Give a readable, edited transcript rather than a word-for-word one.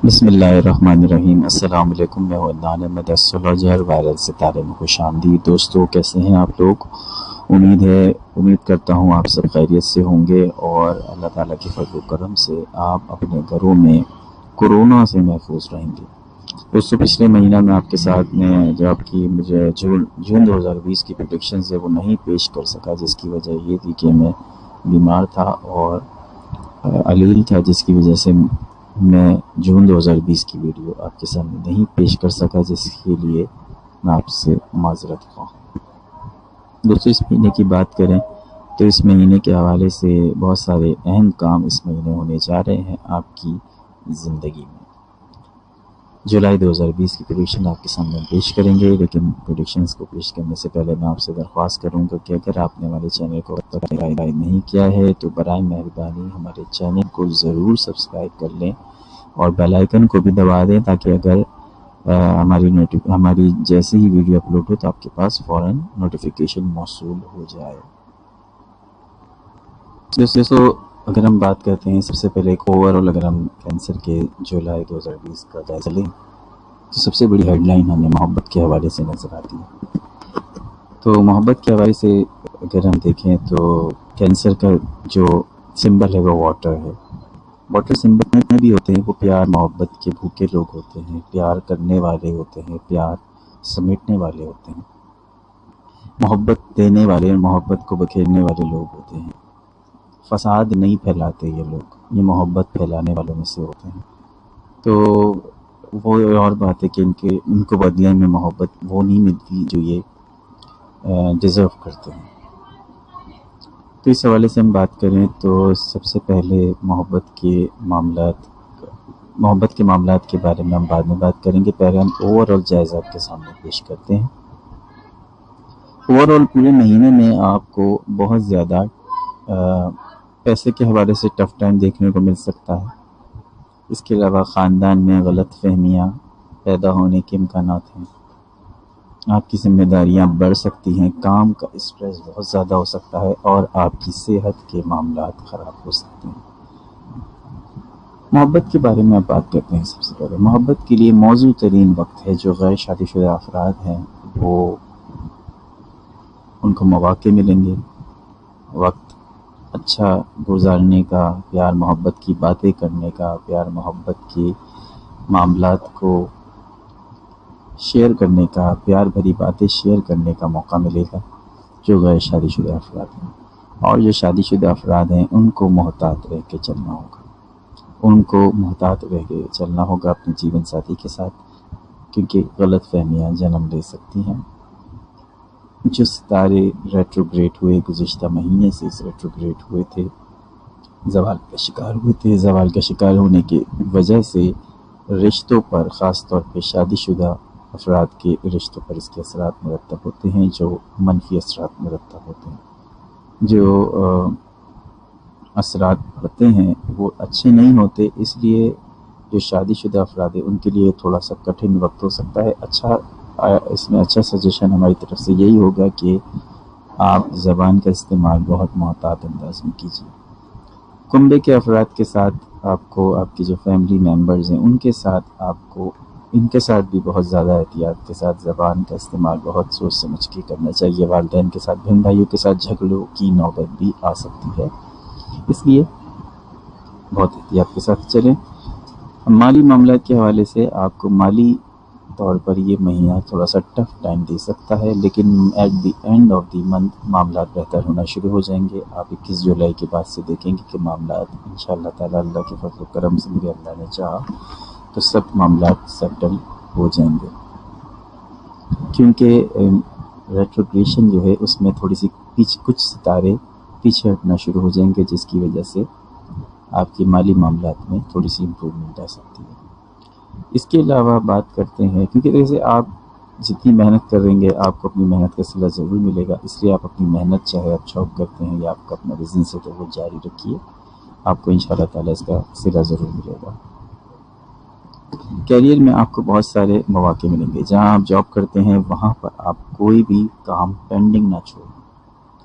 بسم اللہ الرحمن الرحیم۔ السلام علیکم، میں عدنان احمد ایسٹرولوجر وائرل ستارے میں خوش آمدید۔ دوستو کیسے ہیں آپ لوگ؟ امید کرتا ہوں آپ سب خیریت سے ہوں گے اور اللہ تعالیٰ کے فضل و کرم سے آپ اپنے گھروں میں کورونا سے محفوظ رہیں گے۔ دوستو پچھلے مہینہ میں آپ کے ساتھ میں جو آپ کی مجھے جون 2020 کی پریڈکشنز ہے وہ نہیں پیش کر سکا، جس کی وجہ یہ تھی کہ میں بیمار تھا اور علیل تھا، جس کی وجہ سے میں جون 2020 کی ویڈیو آپ کے سامنے نہیں پیش کر سکا، جس کے لیے میں آپ سے معذرت خواہ۔ دوستو اس مہینے کی بات کریں تو اس مہینے کے حوالے سے بہت سارے اہم کام اس مہینے ہونے جا رہے ہیں آپ کی زندگی میں۔ جولائی 2020 کی پریڈکشن آپ کے سامنے پیش کریں گے، لیکن پریڈکشنز کو پیش کرنے سے پہلے میں آپ سے درخواست کروں گا کہ اگر آپ نے ہمارے چینل کو اب تک سبسکرائب نہیں کیا ہے تو برائے مہربانی ہمارے چینل کو ضرور سبسکرائب کر لیں اور بیل آئیکن کو بھی دبا دیں، تاکہ اگر ہماری جیسے ہی ویڈیو اپلوڈ ہو تو آپ کے پاس فوراً نوٹیفیکیشن موصول ہو جائے۔ دوستو اگر ہم بات کرتے ہیں سب سے پہلے ایک اوورآل، اگر ہم کینسر کے جولائی 2020 کا جائزہ لیں تو سب سے بڑی ہیڈ لائن ہمیں محبت کے حوالے سے نظر آتی ہے۔ تو محبت کے حوالے سے اگر ہم دیکھیں تو کینسر کا جو سمبل ہے وہ واٹر ہے۔ واٹر سمبل میں بھی ہوتے ہیں، وہ پیار محبت کے بھوکے لوگ ہوتے ہیں، پیار کرنے والے ہوتے ہیں، پیار سمیٹنے والے ہوتے ہیں، محبت دینے والے اور محبت کو بکھیرنے والے لوگ ہوتے ہیں۔ فساد نہیں پھیلاتے یہ لوگ، یہ محبت پھیلانے والوں میں سے ہوتے ہیں۔ تو وہ اور بات ہے کہ ان کو بدلے میں محبت وہ نہیں ملتی جو یہ ڈیزرو کرتے ہیں۔ تو اس حوالے سے ہم بات کریں تو سب سے پہلے محبت کے معاملات کے بارے میں ہم بعد میں بات کریں گے، پہلے ہم اوورآل جائزہ آپ کے سامنے پیش کرتے ہیں۔ اوورآل پورے مہینے میں آپ کو بہت زیادہ پیسے کے حوالے سے ٹف ٹائم دیکھنے کو مل سکتا ہے۔ اس کے علاوہ خاندان میں غلط فہمیاں پیدا ہونے کے امکانات ہیں، آپ کی ذمہ داریاں بڑھ سکتی ہیں، کام کا اسٹریس بہت زیادہ ہو سکتا ہے اور آپ کی صحت کے معاملات خراب ہو سکتے ہیں۔ محبت کے بارے میں آپ بات کرتے ہیں۔ سب سے پہلے محبت کے لیے موزوں ترین وقت ہے جو غیر شادی شدہ افراد ہیں وہ ان کو مواقع ملیں گے، وقت اچھا گزارنے کا، پیار محبت کی باتیں کرنے کا، پیار محبت کے معاملات کو شیئر کرنے کا، پیار بھری باتیں شیئر کرنے کا موقع ملے گا جو غیر شادی شدہ افراد ہیں۔ اور جو شادی شدہ افراد ہیں ان کو محتاط رہ کے چلنا ہوگا، اپنے جیون ساتھی کے ساتھ، کیونکہ غلط فہمیاں جنم لے سکتی ہیں۔ جو ستارے ریٹروگریڈ ہوئے گزشتہ مہینے سے ریٹروگریڈ ہوئے تھے، زوال کا شکار ہونے کی وجہ سے رشتوں پر، خاص طور پہ شادی شدہ افراد کے رشتوں پر اس کے اثرات مرتب ہوتے ہیں، جو منفی اثرات مرتب ہوتے ہیں۔ جو اثرات پڑتے ہیں وہ اچھے نہیں ہوتے، اس لیے جو شادی شدہ افراد ہیں ان کے لیے تھوڑا سا کٹھن وقت ہو سکتا ہے۔ اس میں اچھا سجیشن ہماری طرف سے یہی ہوگا کہ آپ زبان کا استعمال بہت محتاط انداز میں کیجیے۔ کنبے کے افراد کے ساتھ آپ کے جو فیملی ممبرز ہیں ان کے ساتھ بھی بہت زیادہ احتیاط کے ساتھ زبان کا استعمال بہت سوچ سمجھ کے کرنا چاہیے۔ والدین کے ساتھ، بہن بھائیوں کے ساتھ جھگڑوں کی نوبت بھی آ سکتی ہے، اس لیے بہت احتیاط کے ساتھ چلیں۔ مالی معاملات کے حوالے سے آپ کو مالی طور پر یہ مہینہ تھوڑا سا ٹف ٹائم دے سکتا ہے، لیکن at the end of the month معاملات بہتر ہونا شروع ہو جائیں گے۔ آپ 21 جولائی کے بعد سے دیکھیں گے کہ معاملات انشاءاللہ تعالیٰ اللہ کے فضل و کرم سے، میرے اللہ نے چاہا تو سب معاملات سیٹل ہو جائیں گے، کیونکہ ریٹروگریشن جو ہے اس میں تھوڑی سی کچھ ستارے پیچھے ہٹنا شروع ہو جائیں گے، جس کی وجہ سے آپ کی مالی معاملات میں تھوڑی سی امپرومنٹ آ سکتی ہے۔ اس کے علاوہ بات کرتے ہیں، کیونکہ جیسے آپ جتنی محنت کریں گے آپ کو اپنی محنت کا صلہ ضرور ملے گا، اس لیے آپ اپنی محنت چاہے آپ جاب کرتے ہیں یا آپ کا اپنا بزنس ہے تو وہ جاری رکھیے، آپ کو انشاءاللہ تعالیٰ اس کا صلہ ضرور ملے گا۔ کیریئر میں آپ کو بہت سارے مواقع ملیں گے، جہاں آپ جاب کرتے ہیں وہاں پر آپ کوئی بھی کام پینڈنگ نہ چھوڑیں،